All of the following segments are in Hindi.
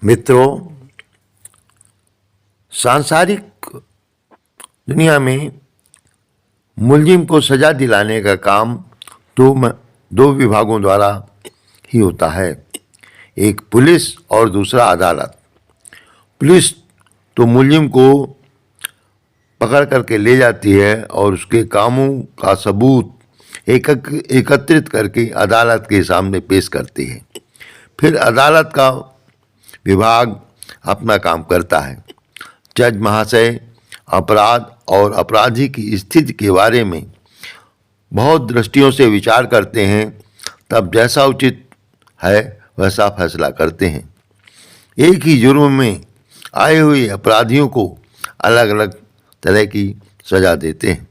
मित्रों, सांसारिक दुनिया में मुलजिम को सजा दिलाने का काम दो विभागों द्वारा ही होता है, एक पुलिस और दूसरा अदालत। पुलिस तो मुलजिम को पकड़ करके ले जाती है और उसके कामों का सबूत एकत्रित करके अदालत के सामने पेश करती है। फिर अदालत का विभाग अपना काम करता है। जज महाशय अपराध और अपराधी की स्थिति के बारे में बहुत दृष्टियों से विचार करते हैं, तब जैसा उचित है वैसा फैसला करते हैं। एक ही जुर्म में आए हुए अपराधियों को अलग अलग तरह की सजा देते हैं।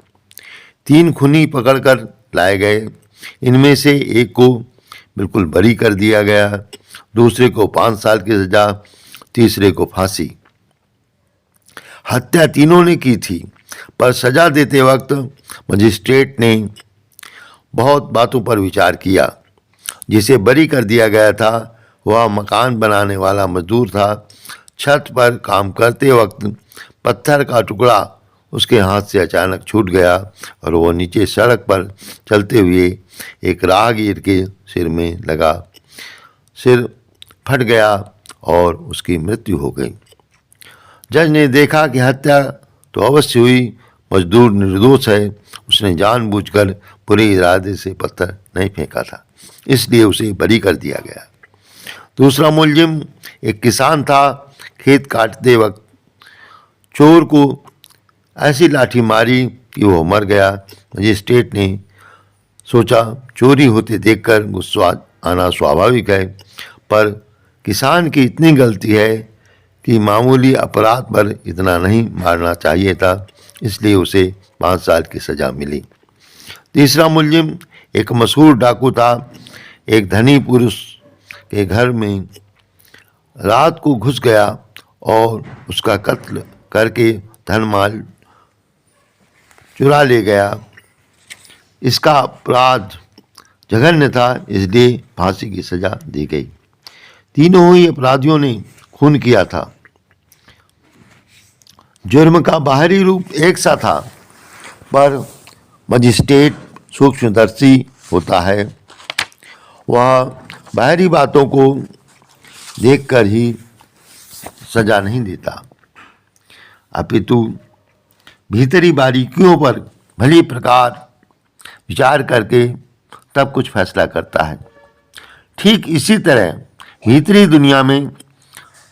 3 खूनी पकड़कर लाए गए। इनमें से एक को बिल्कुल बरी कर दिया गया, दूसरे को 5 साल की सजा, तीसरे को फांसी। हत्या तीनों ने की थी, पर सजा देते वक्त मजिस्ट्रेट ने बहुत बातों पर विचार किया। जिसे बरी कर दिया गया था वह मकान बनाने वाला मजदूर था। छत पर काम करते वक्त पत्थर का टुकड़ा उसके हाथ से अचानक छूट गया और वो नीचे सड़क पर चलते हुए एक राहगीर के सिर में लगा। सिर फट गया और उसकी मृत्यु हो गई। जज ने देखा कि हत्या तो अवश्य हुई, मजदूर निर्दोष है, उसने जानबूझकर पूरे इरादे से पत्थर नहीं फेंका था, इसलिए उसे बरी कर दिया गया। दूसरा मुलजिम एक किसान था। खेत काटते वक्त चोर को ऐसी लाठी मारी कि वो मर गया। मजिस्ट्रेट ने सोचा चोरी होते देखकर गुस्सा आना स्वाभाविक है, पर किसान की इतनी गलती है कि मामूली अपराध पर इतना नहीं मारना चाहिए था, इसलिए उसे 5 साल की सजा मिली। तीसरा मुलजिम एक मशहूर डाकू था। एक धनी पुरुष के घर में रात को घुस गया और उसका कत्ल करके धन माल चुरा ले गया। इसका अपराध जघन्य था, इसलिए फांसी की सजा दी गई। तीनों ही अपराधियों ने खून किया था। जुर्म का बाहरी रूप एक सा था, पर मजिस्ट्रेट सूक्ष्मदर्शी होता है। वह बाहरी बातों को देखकर ही सजा नहीं देता, अपितु भीतरी बारीकियों पर भली प्रकार विचार करके तब कुछ फैसला करता है। ठीक इसी तरह भीतरी दुनिया में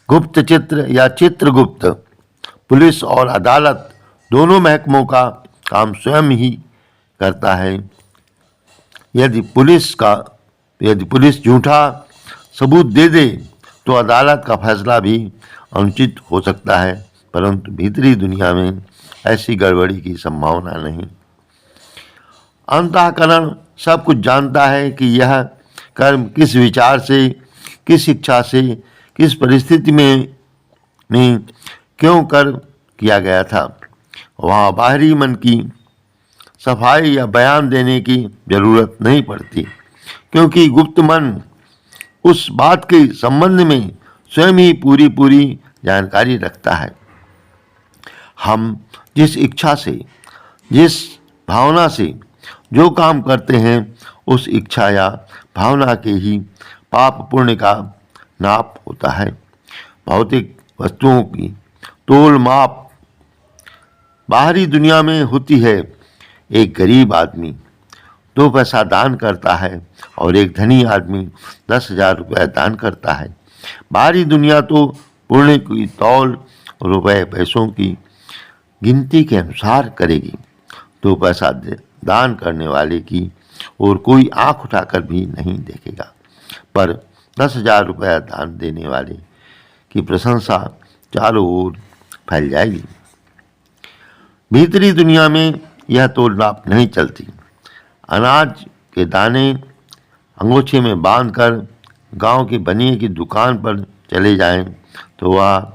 गुप्त चित्र या चित्रगुप्त पुलिस और अदालत दोनों महकमों का काम स्वयं ही करता है। यदि पुलिस झूठा सबूत दे दे तो अदालत का फैसला भी अनुचित हो सकता है, परंतु भीतरी दुनिया में ऐसी गड़बड़ी की संभावना नहीं। अंतःकरण सब कुछ जानता है कि यह कर्म किस विचार से, किस इच्छा से, किस परिस्थिति में क्यों कर किया गया था। वहाँ बाहरी मन की सफाई या बयान देने की जरूरत नहीं पड़ती, क्योंकि गुप्त मन उस बात के संबंध में स्वयं ही पूरी जानकारी रखता है। हम जिस इच्छा से, जिस भावना से जो काम करते हैं, उस इच्छा या भावना के ही पाप पुण्य का नाप होता है। भौतिक वस्तुओं की तोल माप बाहरी दुनिया में होती है। एक गरीब आदमी 2 पैसा दान करता है और एक धनी आदमी 10,000 रुपये दान करता है। बाहरी दुनिया तो पुण्य की तौल रुपए पैसों की गिनती के अनुसार करेगी। 2 पैसा दान करने वाले की और कोई आंख उठाकर भी नहीं देखेगा, पर 10,000 रुपया दान देने वाले की प्रशंसा चारों ओर फैल जाएगी। भीतरी दुनिया में यह तोल नाप नहीं चलती। अनाज के दाने अंगोछे में बांधकर गांव के बनिए की दुकान पर चले जाएं तो वह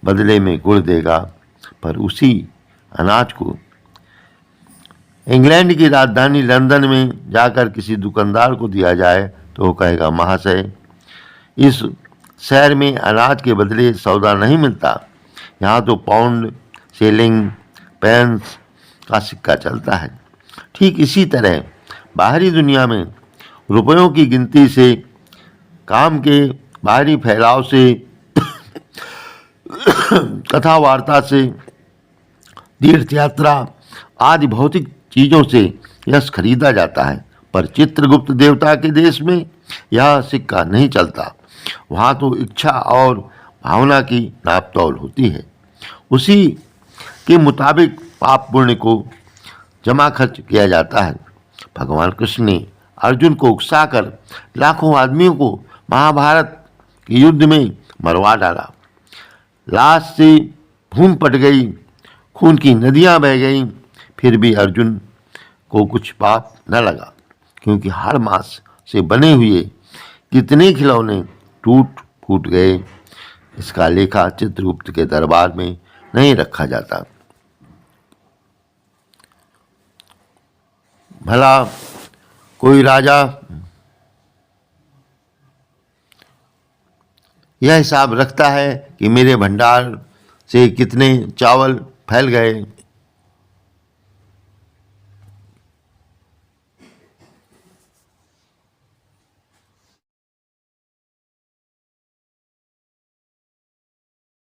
बदले में गुड़ देगा, पर उसी अनाज को इंग्लैंड की राजधानी लंदन में जाकर किसी दुकानदार को दिया जाए तो वो कहेगा, महाशय इस शहर में अनाज के बदले सौदा नहीं मिलता, यहाँ तो पाउंड, शेलिंग, पेंस का सिक्का चलता है। ठीक इसी तरह बाहरी दुनिया में रुपयों की गिनती से, काम के बाहरी फैलाव से, कथा वार्ता से, तीर्थ यात्रा आदि भौतिक चीजों से यश खरीदा जाता है। पर चित्रगुप्त देवता के देश में यह सिक्का नहीं चलता। वहाँ तो इच्छा और भावना की नापतोल होती है। उसी के मुताबिक पाप पुण्य को जमा खर्च किया जाता है। भगवान कृष्ण ने अर्जुन को उकसाकर लाखों आदमियों को महाभारत के युद्ध में मरवा डाला। लाश से भूमि पट गई, खून की नदियां बह गईं, फिर भी अर्जुन को कुछ पाप न लगा, क्योंकि हाड़ मांस से बने हुए कितने खिलौने टूट फूट गए। इसका लेखा चित्रगुप्त के दरबार में नहीं रखा जाता। भला कोई राजा यह हिसाब रखता है कि मेरे भंडार से कितने चावल फैल गए?